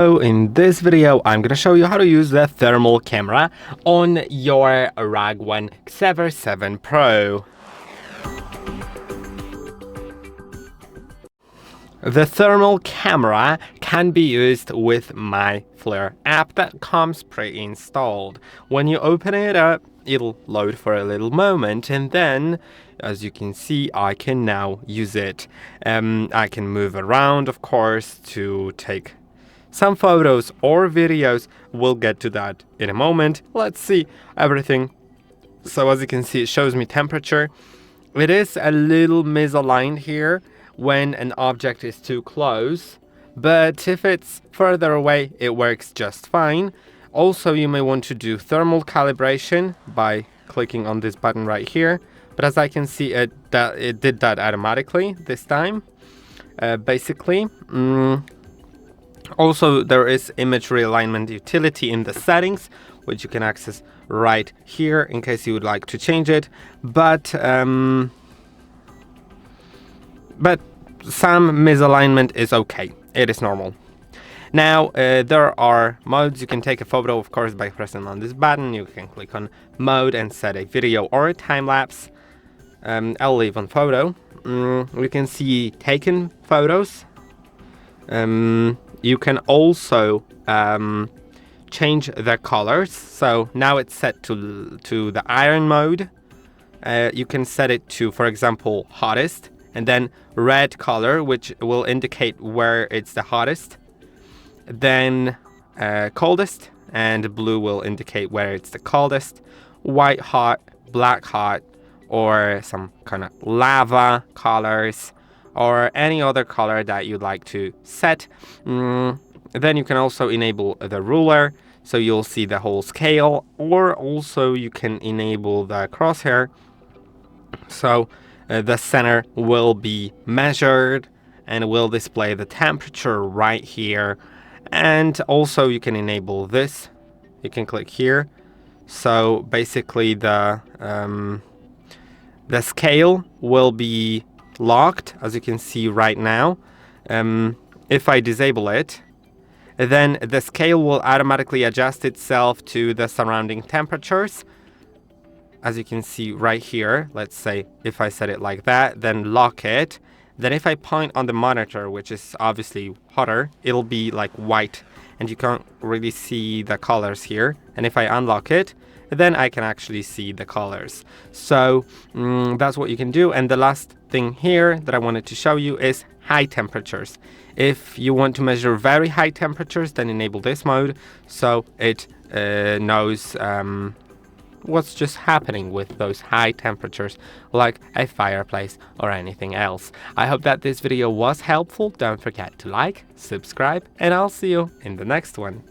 So in this video, I'm going to show you how to use the thermal camera on your RUGONE Xever 7 Pro. The thermal camera can be used with my Flare app that comes pre-installed. When you open it up, it'll load for a little moment, and then, as you can see, I can now use it. I can move around, of course, to take some photos or videos. We'll get to that in a moment. Let's see everything. So as you can see, it shows me temperature. It is a little misaligned here when an object is too close, but if it's further away, it works just fine. Also, you may want to do thermal calibration by clicking on this button right here, but as I can see, it did that automatically this time. Basically. Also, there is image realignment utility in the settings, which you can access right here in case you would like to change it. But some misalignment is okay. It is normal. Now, there are modes. You can take a photo, of course, by pressing on this button. You can click on mode and set a video or a time-lapse. I'll leave on photo. We can see taken photos. You can also change the colors. So now it's set to the iron mode. You can set it to, for example, hottest, and then red color, which will indicate where it's the hottest. Then coldest, and blue will indicate where it's the coldest. White hot, black hot, or some kind of lava colors, or any other color that you'd like to set. Then you can also enable the ruler, so you'll see the whole scale, or also you can enable the crosshair, so the center will be measured and will display the temperature right here. And also you can enable this. You can click here. So basically the scale will be locked, as you can see right now. If I disable it, then the scale will automatically adjust itself to the surrounding temperatures. As you can see right here, let's say if I set it like that, then lock it, then if I point on the monitor, which is obviously hotter, it'll be like white and you can't really see the colors here. And if I unlock it, then I can actually see the colors. So that's what you can do. And the last thing here that I wanted to show you is high temperatures. If you want to measure very high temperatures, then enable this mode, so it knows what's just happening with those high temperatures, like a fireplace or anything else. I hope that this video was helpful. Don't forget to like, subscribe, and I'll see you in the next one.